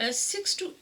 6 to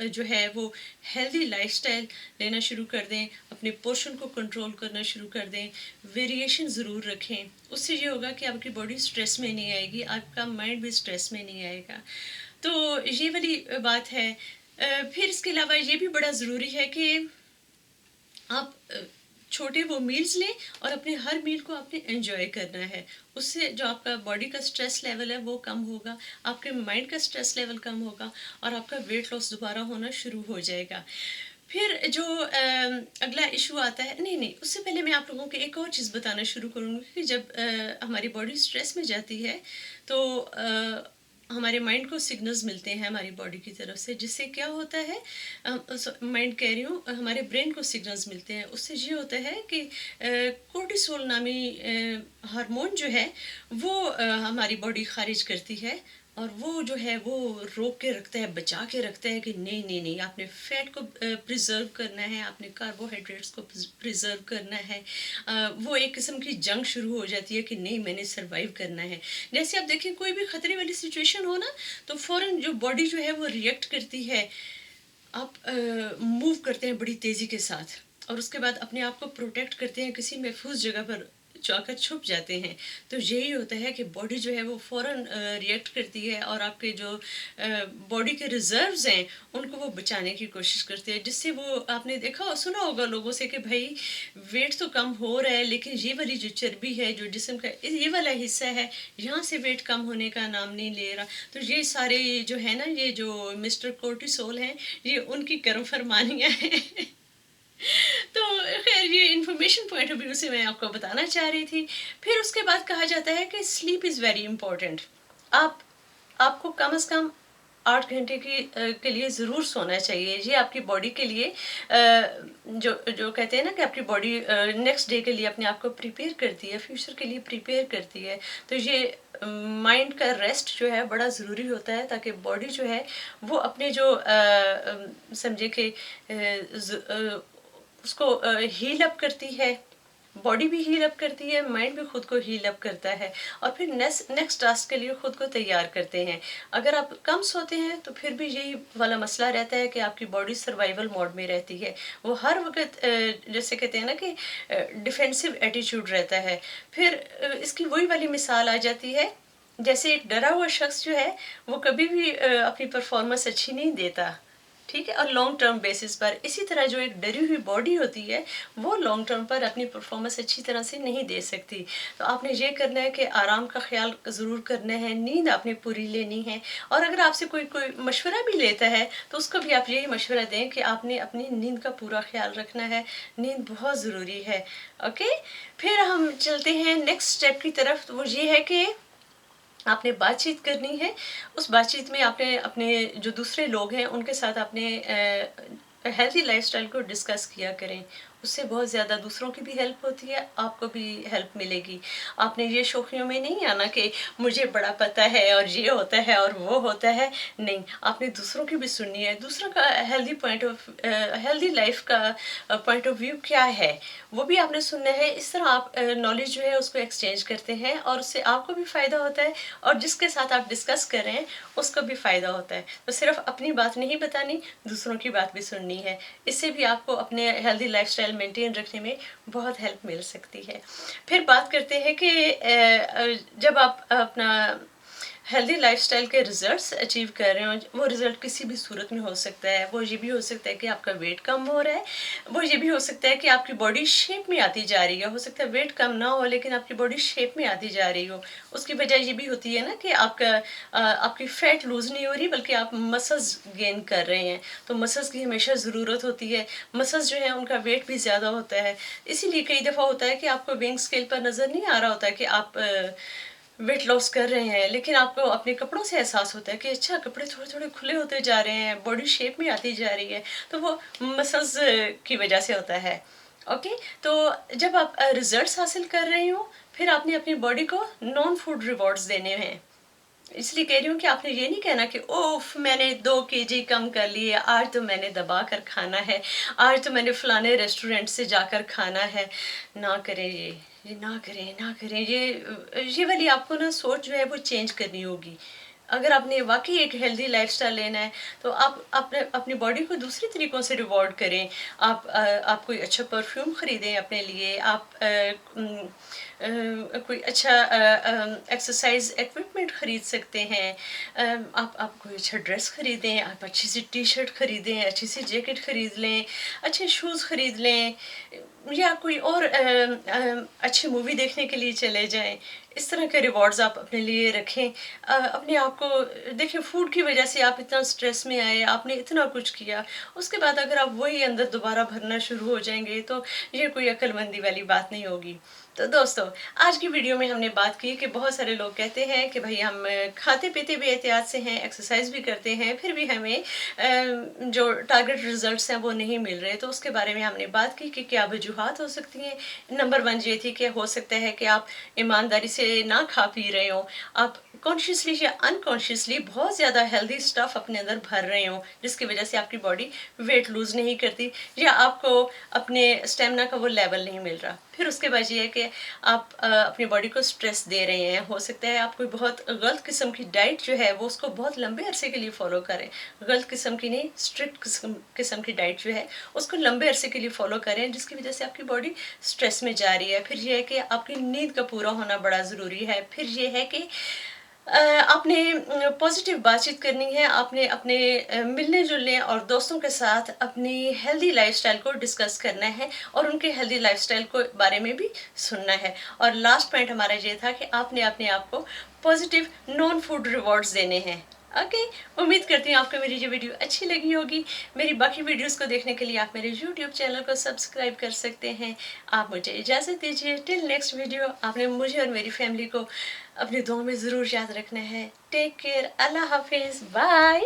جو ہے وہ ہیلدی لائف سٹائل لینا شروع کر دیں، اپنے پورشن کو کنٹرول کرنا شروع کر دیں، ویریشن ضرور رکھیں. اس سے یہ ہوگا کہ آپ کی باڈی اسٹریس میں نہیں آئے گی، آپ کا مائنڈ بھی اسٹریس میں نہیں آئے گا. تو یہ والی بات ہے. پھر اس کے علاوہ یہ بھی بڑا ضروری ہے کہ آپ چھوٹے وہ میلز لیں اور اپنے ہر میل کو آپ نے انجوائے کرنا ہے. اس سے جو آپ کا باڈی کا اسٹریس لیول ہے وہ کم ہوگا، آپ کے مائنڈ کا اسٹریس لیول کم ہوگا اور آپ کا ویٹ لاس دوبارہ ہونا شروع ہو جائے گا. پھر جو اگلا ایشو آتا ہے، نہیں اس سے پہلے میں آپ لوگوں کو ایک اور چیز بتانا شروع کروں گی کہ جب ہماری باڈی اسٹریس میں جاتی ہے تو ہمارے مائنڈ کو سگنلز ملتے ہیں ہماری باڈی کی طرف سے، جس سے کیا ہوتا ہے، مائنڈ کہہ رہی ہوں، ہمارے برین کو سگنلز ملتے ہیں. اس سے یہ ہوتا ہے کہ کورٹیسول نامی ہارمون جو ہے وہ ہماری باڈی خارج کرتی ہے، اور وہ جو ہے وہ روک کے رکھتا ہے، بچا کے رکھتا ہے کہ نہیں آپ نے فیٹ کو پریزرو کرنا ہے، آپ نے کاربوہائیڈریٹس کو پریزرو کرنا ہے. وہ ایک قسم کی جنگ شروع ہو جاتی ہے کہ نہیں، میں نے سروائیو کرنا ہے. جیسے آپ دیکھیں کوئی بھی خطرے والی سچویشن ہو نا، تو فوراً جو باڈی جو ہے وہ ریئیکٹ کرتی ہے، آپ موو کرتے ہیں بڑی تیزی کے ساتھ، اور اس کے بعد اپنے آپ کو پروٹیکٹ کرتے ہیں، کسی محفوظ جگہ پر جا کر چھپ جاتے ہیں. تو یہی ہوتا ہے کہ باڈی جو ہے وہ فوراً ریئیکٹ کرتی ہے اور آپ کے جو باڈی کے ریزروز ہیں ان کو وہ بچانے کی کوشش کرتی ہے، جس سے وہ، آپ نے دیکھا سنا ہوگا لوگوں سے کہ بھائی ویٹ تو کم ہو رہا ہے لیکن یہ والی جو چربی ہے جو جسم کا یہ والا حصہ ہے یہاں سے ویٹ کم ہونے کا نام نہیں لے رہا. تو یہ سارے جو ہے نا، یہ جو مسٹر کورٹیسول ہیں، یہ ان کی کرم فرمانیاں ہیں. تو خیر، یہ انفارمیشن پوائنٹ آف ویو سے میں آپ کو بتانا چاہ رہی تھی. پھر اس کے بعد کہا جاتا ہے کہ سلیپ از ویری امپورٹنٹ. آپ کو کم از کم 8 گھنٹے کے لیے ضرور سونا چاہیے. یہ آپ کی باڈی کے لیے جو کہتے ہیں نا کہ آپ کی باڈی نیکسٹ ڈے کے لیے اپنے آپ کو پریپیئر کرتی ہے، فیوچر کے لیے پریپیئر کرتی ہے. تو یہ مائنڈ کا ریسٹ جو ہے بڑا ضروری ہوتا ہے، تاکہ باڈی جو ہے وہ اپنے جو سمجھے کہ اس کو ہیل اپ کرتی ہے. باڈی بھی ہیل اپ کرتی ہے، مائنڈ بھی خود کو ہیل اپ کرتا ہے، اور پھر نیکسٹ ٹاسک کے لیے خود کو تیار کرتے ہیں. اگر آپ کم سوتے ہیں تو پھر بھی یہی والا مسئلہ رہتا ہے کہ آپ کی باڈی سروائیول موڈ میں رہتی ہے. وہ ہر وقت جیسے کہتے ہیں نا کہ ڈیفینسو ایٹیچیوڈ رہتا ہے. پھر اس کی وہی والی مثال آ جاتی ہے، جیسے ایک ڈرا ہوا شخص جو ہے وہ کبھی بھی اپنی پرفارمنس اچھی نہیں دیتا، ٹھیک ہے، اور لانگ ٹرم بیسس پر. اسی طرح جو ایک ڈری ہوئی باڈی ہوتی ہے وہ لانگ ٹرم پر اپنی پرفارمنس اچھی طرح سے نہیں دے سکتی. تو آپ نے یہ کرنا ہے کہ آرام کا خیال ضرور کرنا ہے، نیند آپ نے پوری لینی ہے. اور اگر آپ سے کوئی مشورہ بھی لیتا ہے تو اس کو بھی آپ یہی مشورہ دیں کہ آپ نے اپنی نیند کا پورا خیال رکھنا ہے. نیند بہت ضروری ہے. اوکے. پھر ہم چلتے ہیں نیکسٹ اسٹیپ کی طرف. وہ یہ ہے کہ آپ نے بات چیت کرنی ہے. اس بات چیت میں آپ نے اپنے جو دوسرے لوگ ہیں ان کے ساتھ اپنے ہیلتھی لائف سٹائل کو ڈسکس کیا کریں. اس سے بہت زیادہ دوسروں کی بھی ہیلپ ہوتی ہے، آپ کو بھی ہیلپ ملے گی. آپ نے یہ شوخیوں میں نہیں آنا کہ مجھے بڑا پتہ ہے اور یہ ہوتا ہے اور وہ ہوتا ہے. نہیں، آپ نے دوسروں کی بھی سننی ہے. دوسروں کا ہیلدی لائف کا پوائنٹ آف ویو کیا ہے وہ بھی آپ نے سننا ہے. اس طرح آپ نالج جو ہے اس کو ایکسچینج کرتے ہیں اور اس سے آپ کو بھی فائدہ ہوتا ہے اور جس کے ساتھ آپ ڈسکس کر رہے ہیں اس کو بھی فائدہ ہوتا ہے. تو صرف اپنی بات نہیں بتانی، دوسروں کی بات بھی سننی ہے. اس سے بھی آپ کو اپنے ہیلدی لائف سٹائل مینٹین رکھنے میں بہت ہیلپ مل سکتی ہے. پھر بات کرتے ہیں کہ جب آپ اپنا ہیلدی لائف سٹائل کے ریزلٹس اچیو کر رہے ہوں، وہ ریزلٹ کسی بھی صورت میں ہو سکتا ہے. وہ یہ بھی ہو سکتا ہے کہ آپ کا ویٹ کم ہو رہا ہے، وہ یہ بھی ہو سکتا ہے کہ آپ کی باڈی شیپ میں آتی جا رہی ہے. ہو سکتا ہے ویٹ کم نہ ہو لیکن آپ کی باڈی شیپ میں آتی جا رہی ہو. اس کی وجہ یہ بھی ہوتی ہے نا کہ آپ کی فیٹ لوز نہیں ہو رہی بلکہ آپ مسلز گین کر رہے ہیں. تو مسلز کی ہمیشہ ضرورت ہوتی ہے. مسلز جو ہیں ان کا ویٹ بھی زیادہ ہوتا ہے. اسی لیے کئی دفعہ ہوتا ہے کہ آپ کو وینگ اسکیل پر نظر نہیں آ رہا ہوتا کہ آپ ویٹ لاس کر رہے ہیں، لیکن آپ کو اپنے کپڑوں سے احساس ہوتا ہے کہ اچھا کپڑے تھوڑے تھوڑے کھلے ہوتے جا رہے ہیں، باڈی شیپ میں آتی جا رہی ہے. تو وہ مسلز کی وجہ سے ہوتا ہے. اوکے. تو جب آپ ریزلٹس حاصل کر رہے ہوں پھر آپ نے اپنی باڈی کو نان فوڈ ریوارڈز دینے ہیں. اس لیے کہہ رہی ہوں کہ آپ نے یہ نہیں کہنا کہ اوف میں نے 2 kg کم کر لیے، آج تو میں نے دبا کر کھانا ہے، آج تو میں نے فلانے ریسٹورینٹ سے جا کر کھانا ہے. نہ کریں یہ نہ کریں. یہ والی آپ کو نا سوچ جو ہے وہ چینج کرنی ہوگی. اگر آپ نے واقعی ایک ہیلدی لائف اسٹائل لینا ہے تو آپ اپنی باڈی کو دوسری طریقوں سے ریوارڈ کریں. آپ کوئی اچھا پرفیوم خریدیں اپنے لیے، آپ کوئی اچھا ایکسرسائز ایکوپمنٹ خرید سکتے ہیں. آپ کوئی اچھا ڈریس خریدیں، آپ اچھی سی ٹی شرٹ خریدیں، اچھی سی جیکٹ خرید لیں، اچھے شوز خرید لیں، یا کوئی اور اچھی مووی دیکھنے کے لیے چلے جائیں. اس طرح کے ریوارڈز آپ اپنے لیے رکھیں. اپنے آپ کو دیکھیں، فوڈ کی وجہ سے آپ اتنا اسٹریس میں آئے، آپ نے اتنا کچھ کیا، اس کے بعد اگر آپ وہی اندر دوبارہ بھرنا شروع ہو جائیں گے تو یہ کوئی عقل مندی والی بات نہیں ہوگی. تو دوستو، آج کی ویڈیو میں ہم نے بات کی کہ بہت سارے لوگ کہتے ہیں کہ بھائی ہم کھاتے پیتے بھی احتیاط سے ہیں، ایکسرسائز بھی کرتے ہیں، پھر بھی ہمیں جو ٹارگٹ ریزلٹس ہیں وہ نہیں مل رہے. تو اس کے بارے میں ہم نے بات کی کہ کیا وجوہات ہو سکتی ہیں. نمبر 1 یہ تھی کہ ہو سکتا ہے کہ آپ ایمانداری سے نہ کھا پی رہے ہوں، آپ کانشیسلی یا انکانشیسلی بہت زیادہ ہیلدی اسٹف اپنے اندر بھر رہے ہوں، جس کی وجہ سے آپ کی باڈی ویٹ لوز نہیں کرتی، یا آپ کو اپنے اسٹیمنا کا وہ لیول نہیں مل رہا. پھر اس کے بعد یہ ہے کہ آپ اپنی باڈی کو اسٹریس دے رہے ہیں. ہو سکتا ہے آپ کوئی بہت غلط قسم کی ڈائٹ جو ہے وہ اس کو بہت لمبے عرصے کے لیے فالو کریں. غلط قسم کی نہیں، اسٹرکٹ قسم کی ڈائٹ جو ہے اس کو لمبے عرصے کے لیے فالو کریں، جس کی وجہ سے آپ کی باڈی اسٹریس میں جا رہی ہے. پھر یہ ہے کہ آپ کی نیند کا پورا ہونا بڑا ضروری ہے. پھر یہ ہے کہ آپ نے پازیٹیو بات چیت کرنی ہے. آپ نے اپنے ملنے جلنے اور دوستوں کے ساتھ اپنی ہیلدی لائف اسٹائل کو ڈسکس کرنا ہے اور ان کے ہیلدی لائف اسٹائل کو بارے میں بھی سننا ہے. اور لاسٹ پوائنٹ ہمارا یہ تھا کہ آپ نے اپنے آپ کو پازیٹیو نان فوڈ ریوارڈز دینے ہیں. اوکے، امید کرتی ہوں آپ کو میری یہ ویڈیو اچھی لگی ہوگی. میری باقی ویڈیوز کو دیکھنے کے لیے آپ میرے یوٹیوب چینل کو سبسکرائب کر سکتے ہیں. آپ مجھے اجازت دیجیے. Till next video. آپ نے مجھے اور میری فیملی کو اپنی دعاؤں میں ضرور یاد رکھنا ہے. Take care. اللہ حافظ. بائے.